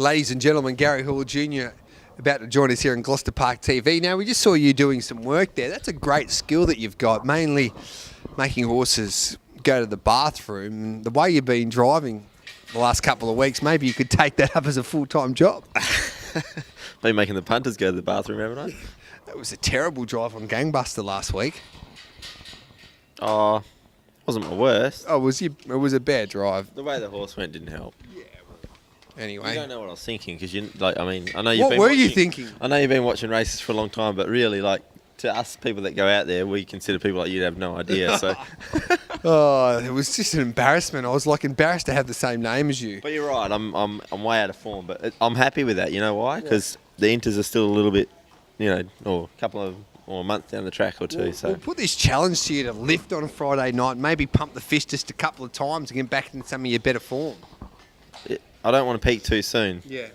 Ladies and gentlemen, Gary Hall Jr. about to join us here in Gloucester Park TV. Now, we just saw you doing some work there. That's a great skill that you've got, mainly making horses go to the bathroom. And the way you've been driving the last couple of weeks, maybe you could take that up as a full-time job. Been making the punters go to the bathroom, haven't I? That was a terrible drive on Gangbuster last week. Oh, wasn't my worst. Oh, it was a bad drive. The way the horse went didn't help. Yeah. Anyway. You don't know what I was thinking because I know you've What been were watching, you thinking? I know you've been watching races for a long time, but really, to us people that go out there, we consider people like you to have no idea. So. Oh, it was just an embarrassment. I was embarrassed to have the same name as you. But you're right. I'm way out of form, but I'm happy with that. You know why? Because the Inters are still a little bit, or a month down the track or two. We'll put this challenge to you to lift on a Friday night, maybe pump the fist just a couple of times and get back in some of your better form. I don't want to peak too soon. Yeah.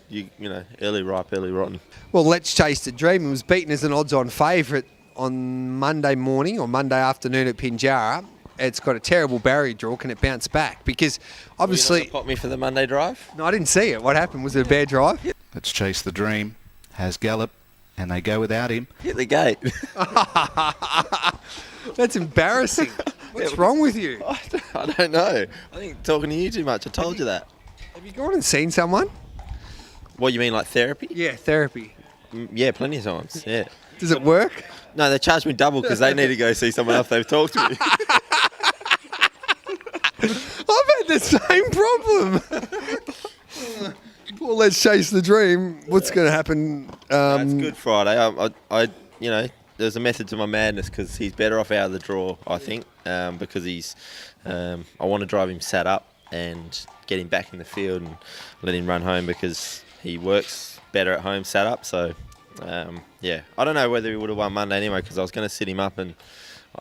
Early ripe, early rotten. Well, Let's Chase the Dream. It was beaten as an odds-on favourite on Monday morning or Monday afternoon at Pinjarra. It's got a terrible barrier draw. Can it bounce back? Because obviously... Were you not gonna pop me for the Monday drive? No, I didn't see it. What happened? Was it a bad drive? Let's Chase the Dream has Gallop, and they go without him. Hit the gate. That's embarrassing. What's wrong with you? I don't know. I think talking to you too much. I told you that. Have you gone and seen someone? What, you mean like therapy? Yeah, therapy. Yeah, plenty of times. Yeah. Does it work? No, they charge me double because they need to go see someone else they've talked to. I've had the same problem. Well, Let's Chase the Dream. What's going to happen? It's Good Friday. There's a method to my madness because he's better off out of the draw, I think, because I want to drive him sat up and get him back in the field and let him run home because he works better at home sat up. So, I don't know whether he would have won Monday anyway because I was going to sit him up and,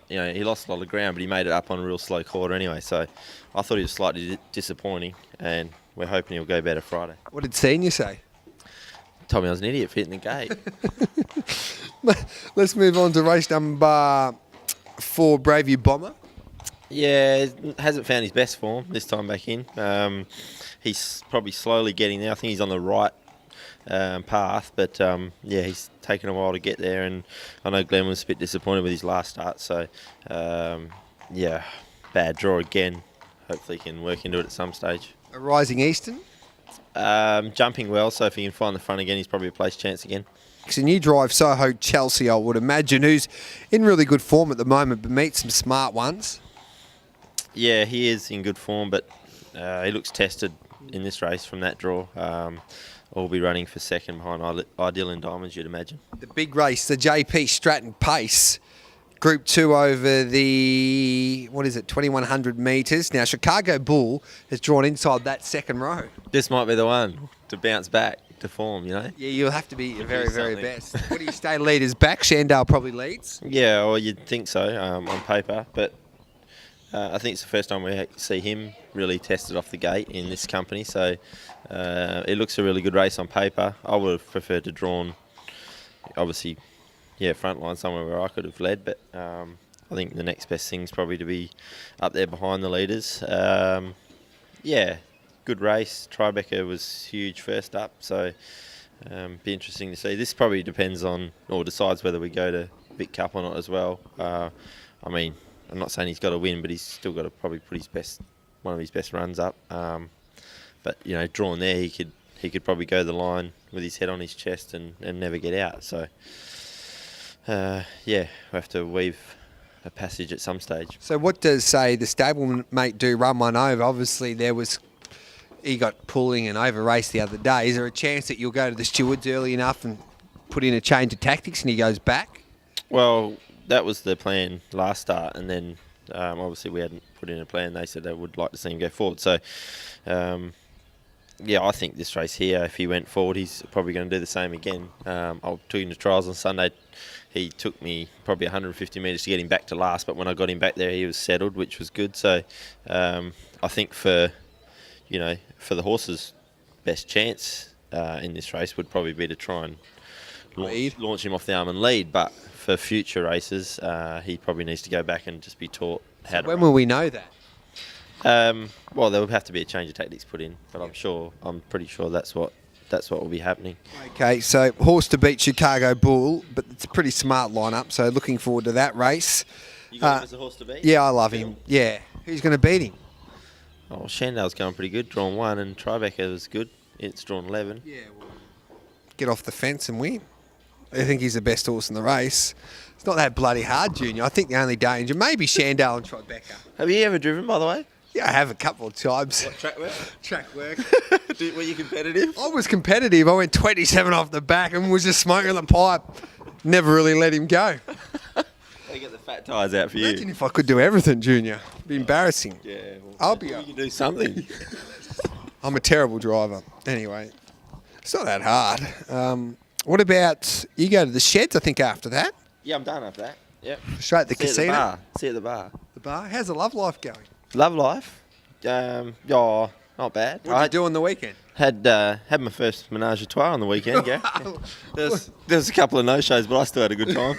he lost a lot of ground, but he made it up on a real slow quarter anyway. So I thought he was slightly disappointing and we're hoping he'll go better Friday. What did Senior say? Told me I was an idiot for hitting the gate. Let's move on to race number 4, Bravey Bomber. Yeah, hasn't found his best form this time back in. He's probably slowly getting there. I think he's on the right path, but he's taken a while to get there. And I know Glenn was a bit disappointed with his last start, so bad draw again. Hopefully, he can work into it at some stage. A Rising Eastern. Jumping well, so if he can find the front again, he's probably a place chance again. And you drive Soho Chelsea, I would imagine, who's in really good form at the moment, but meets some smart ones. Yeah, he is in good form, but he looks tested in this race from that draw. All be running for second behind Ideal and Diamonds, you'd imagine. The big race, the JP Stratton Pace, Group 2 over the, 2100 metres. Now, Chicago Bull has drawn inside that second row. This might be the one to bounce back to form, Yeah, you'll have to be your very, very best. What do you stay leaders back? Shandale probably leads. Yeah, well, you'd think so on paper, but I think it's the first time we see him really tested off the gate in this company, so it looks a really good race on paper. I would have preferred to drawn, obviously, front line somewhere where I could have led, but I think the next best thing is probably to be up there behind the leaders. Good race. Tribeca was huge first up, so be interesting to see. This probably depends on, or decides whether we go to Vic Cup or not as well. I'm not saying he's got to win, but he's still got to probably put one of his best runs up. But drawn there, he could probably go the line with his head on his chest and never get out. So we'll have to weave a passage at some stage. So what does, say, the stablemate do run one over? Obviously he got pulling and over raced the other day. Is there a chance that you'll go to the stewards early enough and put in a change of tactics and he goes back? Well, that was the plan last start, and then obviously we hadn't put in a plan. They said they would like to see him go forward. So, I think this race here, if he went forward, he's probably going to do the same again. I took him to trials on Sunday. He took me probably 150 metres to get him back to last, but when I got him back there, he was settled, which was good. So, I think for the horse's best chance in this race would probably be to try and launch him off the arm and lead, but for future races, he probably needs to go back and just be taught how to When run. will we know that? Well, there would have to be a change of tactics put in, but I'm pretty sure that's what that's what will be happening. Okay, so horse to beat Chicago Bull, but it's a pretty smart lineup, so looking forward to that race. You got him as a horse to beat? Yeah, I love him. Yeah. Who's going to beat him? Oh, Shandale's going pretty good, drawn 1, and Tribeca was good. It's drawn 11. Yeah, well, get off the fence and win. I think he's the best horse in the race. It's not that bloody hard, Junior. I think the only danger, maybe Shandale and Tribeca. Have you ever driven, by the way? Yeah, I have a couple of times. What, track work? Track work. Were you competitive? I was competitive. I went 27 off the back and was just smoking the pipe. Never really let him go. They get the fat tyres out for Imagine you. if I could do everything, Junior. It'd be embarrassing. Yeah, well, I'll be you up. can do something. I'm a terrible driver. Anyway, it's not that hard. What about you go to the sheds, I think, after that? Yeah, I'm done after that. Yep. Straight to the See casino? at the bar. The bar? How's the love life going? Love life. Yeah, not bad. What did you do on the weekend? Had my first menage a trois on the weekend, yeah. There was a couple of no-shows, but I still had a good time.